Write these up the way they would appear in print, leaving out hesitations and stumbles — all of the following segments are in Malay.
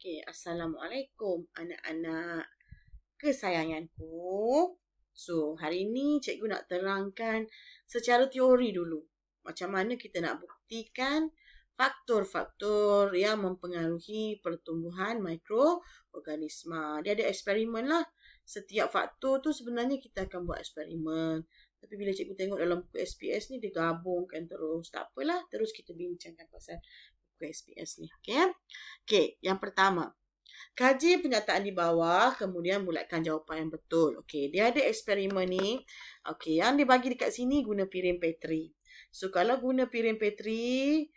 Okey, Assalamualaikum anak-anak kesayanganku. So, hari ini cikgu nak terangkan secara teori dulu. Macam mana kita nak buktikan faktor-faktor yang mempengaruhi pertumbuhan mikroorganisma. Dia ada eksperimen lah. Setiap faktor tu sebenarnya kita akan buat eksperimen. Tapi bila cikgu tengok dalam buku SPS ni, dia gabungkan terus. Tak apalah, terus kita bincangkan pasal buku SPS ni. Okey. Okey, yang pertama. Kaji pernyataan di bawah, kemudian bulatkan jawapan yang betul. Okey, dia ada eksperimen ni. Okey, yang dibagi dekat sini guna piring Petri. So, kalau guna piring Petri,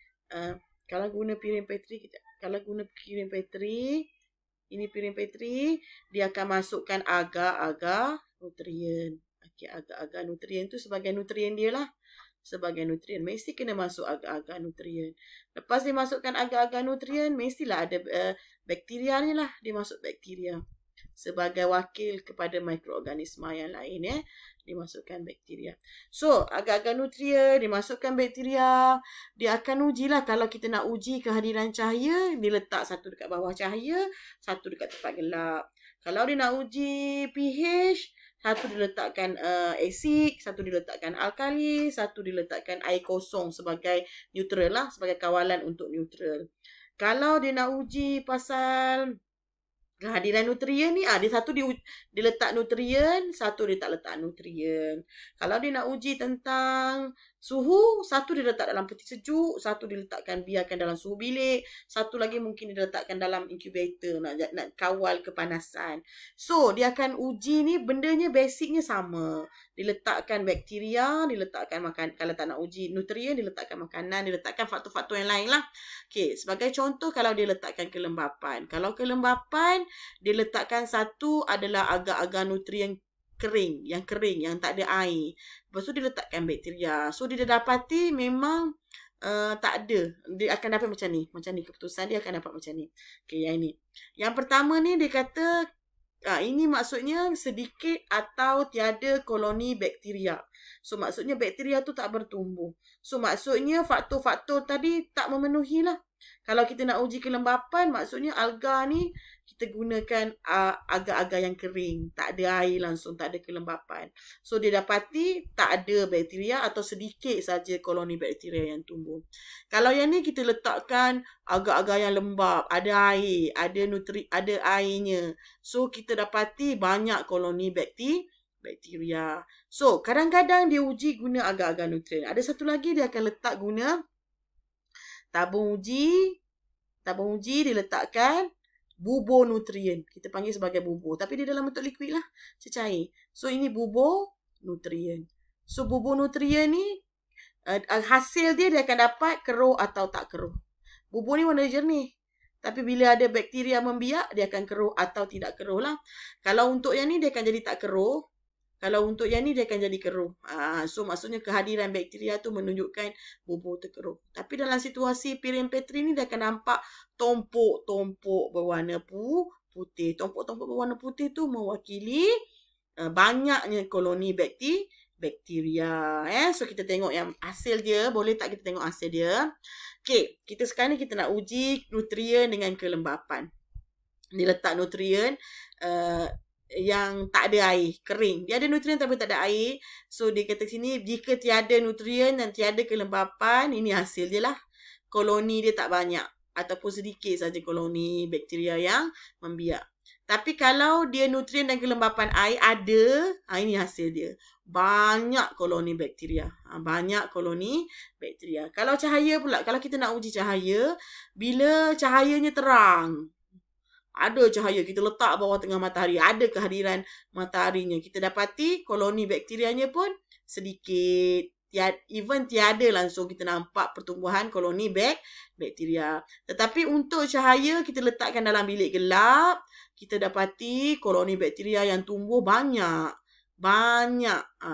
ini piring Petri, dia akan masukkan agar-agar nutrien. Okey, agar-agar nutrien tu sebagai nutrien dia lah. Sebagai nutrien. Mesti kena masuk agar-agar nutrien. Lepas dia masukkan agar-agar nutrien, mestilah ada bakteria ni lah. Dia masuk bakteria. Sebagai wakil kepada mikroorganisma yang lain. Dia masukkan bakteria. So, agar-agar nutrien, dia masukkan bakteria. Dia akan ujilah. Kalau kita nak uji kehadiran cahaya, dia letak satu dekat bawah cahaya, satu dekat tempat gelap. Kalau dia nak uji pH, satu diletakkan asid, satu diletakkan alkali, satu diletakkan air kosong sebagai neutral lah, sebagai kawalan untuk neutral. Kalau dia nak uji pasal kehadiran nutrien ni, dia satu dia letak nutrien, satu dia tak letak nutrien. Kalau dia nak uji tentang suhu, satu dia letak dalam peti sejuk, satu diletakkan biarkan dalam suhu bilik, satu lagi mungkin dia letakkan dalam incubator nak kawal kepanasan. So, dia akan uji ni bendanya basicnya sama. Diletakkan bakteria, diletakkan makan, kalau tak nak uji nutrien, diletakkan makanan, diletakkan faktor-faktor yang lain lah. Okey, sebagai contoh kalau dia letakkan kelembapan. Kalau kelembapan, dia letakkan satu adalah agar-agar nutrien kering, yang tak ada air. Lepas tu dia letakkan bakteria. So, dia dah dapati memang tak ada. Dia akan dapat macam ni. Macam ni keputusan dia akan dapat macam ni. Okey, yang ini. Yang pertama ni dia kata, ini maksudnya sedikit atau tiada koloni bakteria. So, maksudnya bakteria tu tak bertumbuh. So, maksudnya faktor-faktor tadi tak memenuhi lah. Kalau kita nak uji kelembapan, maksudnya alga ni kita gunakan agar-agar yang kering. Tak ada air langsung, tak ada kelembapan. So, dia dapati tak ada bakteria atau sedikit saja koloni bakteria yang tumbuh. Kalau yang ni kita letakkan agar-agar yang lembap, ada air, ada airnya. So, kita dapati banyak koloni bakteria. So, kadang-kadang dia uji guna agar-agar nutrien. Ada satu lagi dia akan letak guna tabung uji diletakkan bubur nutrien. Kita panggil sebagai bubur. Tapi dia dalam bentuk liquid lah. Cecair. So, ini bubur nutrien. So, bubur nutrien ni, hasil dia akan dapat keruh atau tak keruh. Bubur ni warna jernih. Tapi bila ada bakteria membiak, dia akan keruh atau tidak keruh lah. Kalau untuk yang ni, dia akan jadi tak keruh. Kalau untuk yang ni, dia akan jadi keruh. So, maksudnya kehadiran bakteria tu menunjukkan bubur tu keruh. Tapi dalam situasi piring Petri ni, dia akan nampak tompok-tompok berwarna putih. Tompok-tompok berwarna putih tu mewakili banyaknya koloni bakteria. So, kita tengok yang hasil dia. Boleh tak kita tengok hasil dia? Okey, kita sekarang ni kita nak uji nutrien dengan kelembapan. Dia letak nutrien yang tak ada air, kering. Dia ada nutrien tapi tak ada air. So, dia kata sini, jika tiada nutrien dan tiada kelembapan, ini hasil dia lah. Koloni dia tak banyak. Ataupun sedikit saja koloni bakteria yang membiak. Tapi kalau dia nutrien dan kelembapan air ada, ini hasil dia. Banyak koloni bakteria. Banyak koloni bakteria. Kalau cahaya pula, kalau kita nak uji cahaya, bila cahayanya terang, ada cahaya, kita letak bawah tengah matahari, ada kehadiran mataharinya, kita dapati koloni bakterianya pun sedikit. Even tiada langsung kita nampak pertumbuhan koloni bakteria. Tetapi untuk cahaya, kita letakkan dalam bilik gelap, kita dapati koloni bakteria yang tumbuh banyak.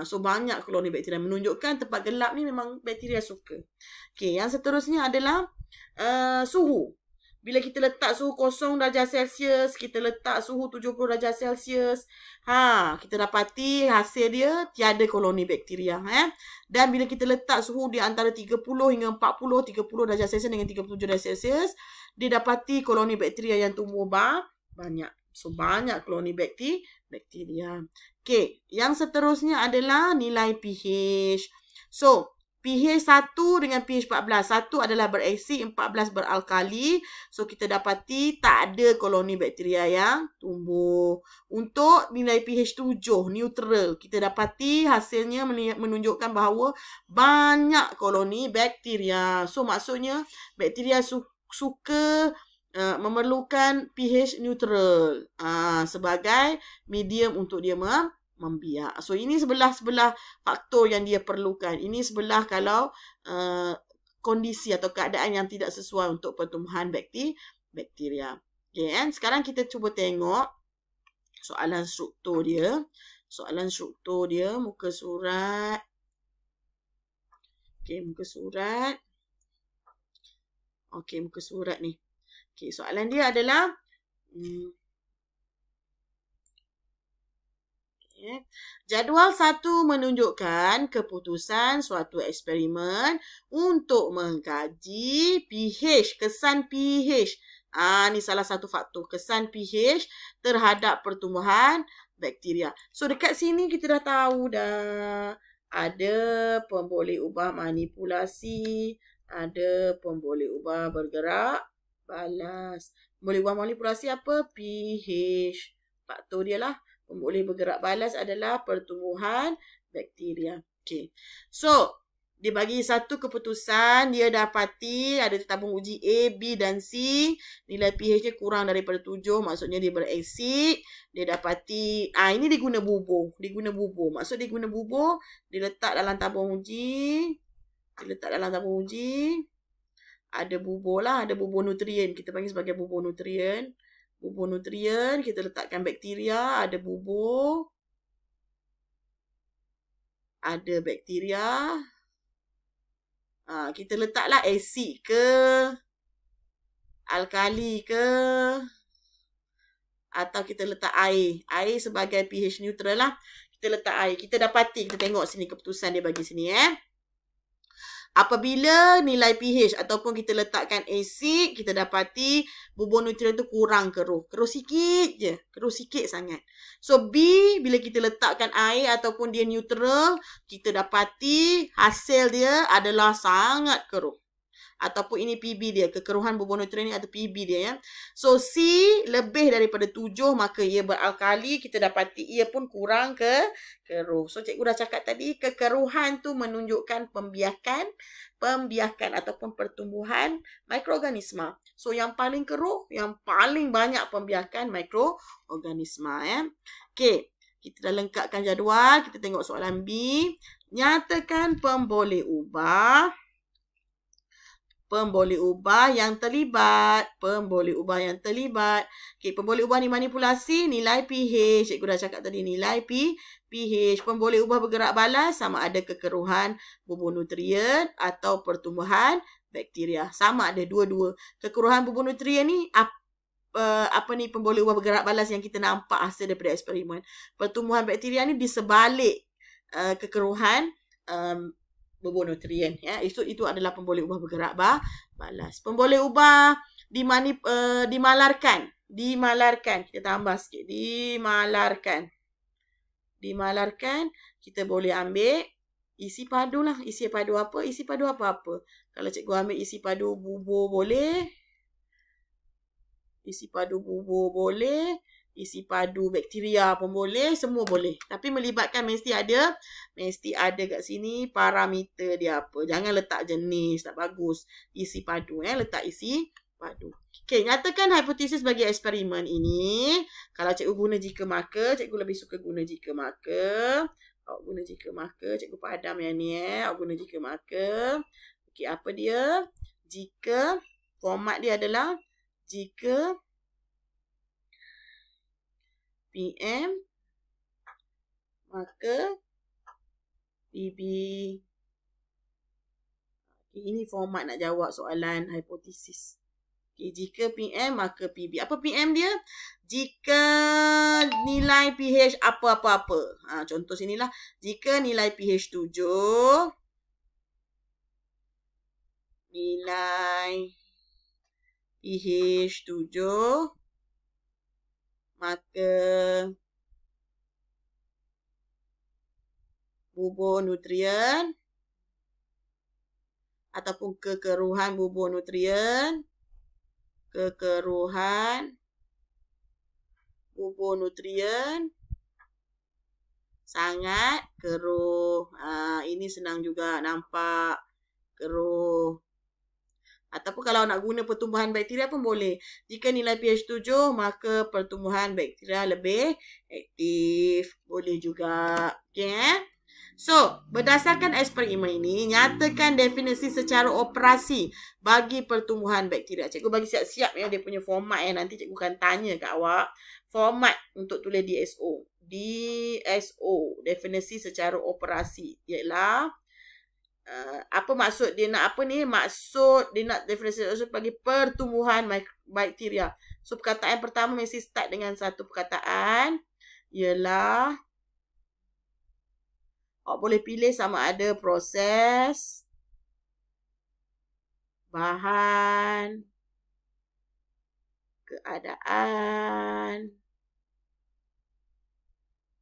So, banyak koloni bakteria. Menunjukkan tempat gelap ni memang bakteria suka. Okey, yang seterusnya adalah suhu. Bila kita letak suhu 0 darjah Celsius, kita letak suhu 70 darjah Celsius, kita dapati hasil dia tiada koloni bakteria. Dan bila kita letak suhu di antara 30 hingga 40, 30 darjah Celsius dengan 37 darjah Celsius, dia dapati koloni bakteria yang tumbuh banyak. So, banyak koloni bakteria. Okey, yang seterusnya adalah nilai pH. So, pH 1 dengan pH 14. 1 adalah berasid, 14 beralkali. So, kita dapati tak ada koloni bakteria yang tumbuh. Untuk nilai pH 7, neutral, kita dapati hasilnya menunjukkan bahawa banyak koloni bakteria. So, maksudnya bakteria suka memerlukan pH neutral sebagai medium untuk dia membiak. So, ini sebelah faktor yang dia perlukan. Ini sebelah kalau kondisi atau keadaan yang tidak sesuai untuk pertumbuhan bakteria. Okay, sekarang kita cuba tengok soalan struktur dia. Soalan struktur dia, muka surat. Okay, muka surat. Okay, muka surat ni. Okay, soalan dia adalah jadual 1 menunjukkan keputusan suatu eksperimen untuk mengkaji pH, kesan pH. Ni salah satu faktor, kesan pH terhadap pertumbuhan bakteria. So, dekat sini kita dah tahu dah. Ada pemboleh ubah manipulasi, ada pemboleh ubah bergerak balas. Pemboleh ubah manipulasi apa? pH. Faktor dia lah. Pemboleh bergerak balas adalah pertumbuhan bakteria. Okay. So, dia bagi satu keputusan. Dia dapati ada tabung uji A, B dan C. Nilai pH-nya kurang daripada 7. Maksudnya dia berasid. Dia dapati, ini dia guna bubur. Dia guna bubur. Maksud dia guna bubur, dia letak dalam tabung uji. Ada bubur lah, ada bubur nutrien. Kita panggil sebagai bubur nutrien. Bubur nutrien, kita letakkan bakteria, ada bubur. Ada bakteria. Kita letaklah asid ke, alkali ke, atau kita letak air. Air sebagai pH neutral lah. Kita letak air. Kita dapati, kita tengok sini keputusan dia bagi sini. Apabila nilai pH ataupun kita letakkan asid, kita dapati bubur nutrien tu kurang keruh. Keruh sikit je. Keruh sikit sangat. So, B, bila kita letakkan air ataupun dia neutral, kita dapati hasil dia adalah sangat keruh. Ataupun ini PB dia, kekeruhan bubur nutrien ni atau PB dia ya. So, C lebih daripada 7, maka ia beralkali. Kita dapati ia pun kurang keruh. So, cikgu dah cakap tadi, kekeruhan tu menunjukkan pembiakan ataupun pertumbuhan mikroorganisma. So, yang paling keruh, yang paling banyak pembiakan mikroorganisma ya. Okey, kita dah lengkapkan jadual. Kita tengok soalan B. Nyatakan pemboleh ubah yang terlibat. Okey, pemboleh ubah ni manipulasi, nilai pH. Cikgu dah cakap tadi nilai pH. Pemboleh ubah bergerak balas sama ada kekeruhan bubur nutrien atau pertumbuhan bakteria. Sama ada dua-dua. Kekeruhan bubur nutrien ni pemboleh ubah bergerak balas yang kita nampak hasil daripada eksperimen. Pertumbuhan bakteria ni di sebalik kekeruhan bubur nutrien ya. Itu adalah pemboleh ubah bergerak balas. Pemboleh ubah dimalarkan. Kita tambah sikit. Dimalarkan. Kita boleh ambil isi padu lah. Isi padu apa? Isi padu apa-apa. Kalau cikgu ambil isi padu bubur boleh. Isi padu bubur boleh. Isi padu bakteria pun boleh, semua boleh. Tapi melibatkan mesti ada kat sini parameter dia apa. Jangan letak jenis, tak bagus. Isi padu letak isi padu. Okey, nyatakan hipotesis bagi eksperimen ini. Kalau cikgu guna jika maka, cikgu lebih suka guna jika maka. Awak guna jika maka, cikgu padam yang ni awak guna jika maka. Okey, apa dia? Jika format dia adalah jika PM, maka PB. Ini format nak jawab soalan hipotesis. Okay, jika PM maka PB. Apa PM dia? Jika nilai pH apa-apa-apa. Contoh sinilah. Jika nilai pH 7. Nilai pH 7. Maka bubur nutrien ataupun kekeruhan bubur nutrien. Kekeruhan bubur nutrien sangat keruh. Ini senang juga nampak. Keruh. Ataupun kalau nak guna pertumbuhan bakteria pun boleh. Jika nilai pH 7, maka pertumbuhan bakteria lebih aktif. Boleh juga. Okay, So, berdasarkan eksperimen ini, nyatakan definisi secara operasi bagi pertumbuhan bakteria. Cikgu bagi siap-siap ya dia punya format ya. Nanti cikgu akan tanya kat awak. Format untuk tulis DSO. DSO, definisi secara operasi. Ialah, apa maksud dia nak apa ni? Maksud dia nak definisi bagi pertumbuhan bakteria. So, perkataan pertama mesti start dengan satu perkataan. Ialah, awak boleh pilih sama ada proses, bahan, keadaan,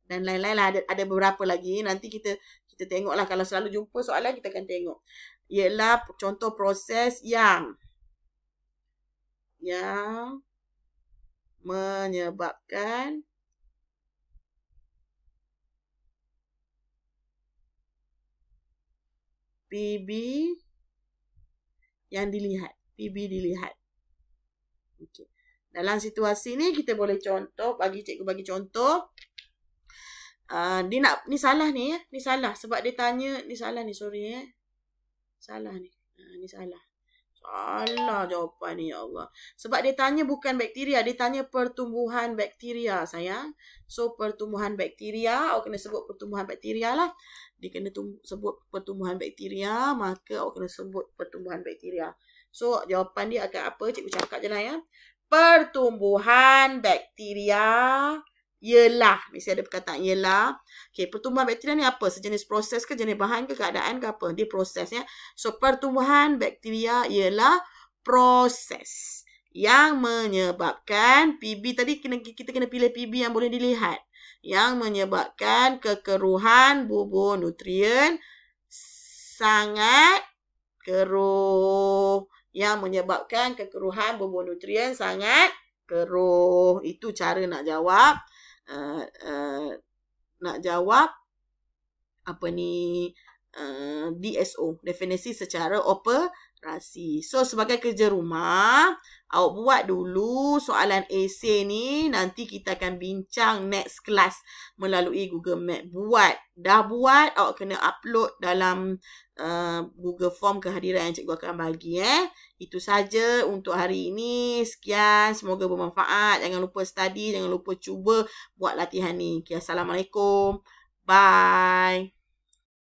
dan lain-lain lah. Ada beberapa lagi. Nanti kita tengoklah. Kalau selalu jumpa soalan, kita akan tengok. Ialah contoh proses yang menyebabkan PB yang dilihat. PB dilihat. Okay. Dalam situasi ni kita boleh contoh. Cikgu bagi contoh. Ni salah ni. Ni salah. Sebab dia tanya. Ni salah ni. Sorry Salah ni. Ni salah. Salah jawapan ni, ya Allah. Sebab dia tanya bukan bakteria. Dia tanya pertumbuhan bakteria, sayang. So, pertumbuhan bakteria. Awak kena sebut pertumbuhan bakteria lah. Dia kena sebut pertumbuhan bakteria. Maka awak kena sebut pertumbuhan bakteria. So, jawapan dia akan apa? Cikgu cakap je lah ya. Pertumbuhan bakteria ialah. Mesti ada perkataan ialah. Okay, pertumbuhan bakteria ni apa? Sejenis proses ke, jenis bahan ke, keadaan ke apa? Dia prosesnya. So, pertumbuhan bakteria ialah proses yang menyebabkan PB. Tadi kita kena pilih PB yang boleh dilihat. Yang menyebabkan kekeruhan bubur nutrien sangat keruh. Yang menyebabkan kekeruhan bubur nutrien sangat keruh. Itu cara nak jawab. Apa ni? DSO. Definisi secara operasi. So, sebagai kerja rumah, awak buat dulu soalan esei ni. Nanti kita akan bincang next class melalui Google Map. Dah buat, awak kena upload dalam Google Form kehadiran yang cikgu akan bagi. Itu saja untuk hari ini. Sekian. Semoga bermanfaat. Jangan lupa study. Jangan lupa cuba buat latihan ni. Okay, Assalamualaikum. Bye.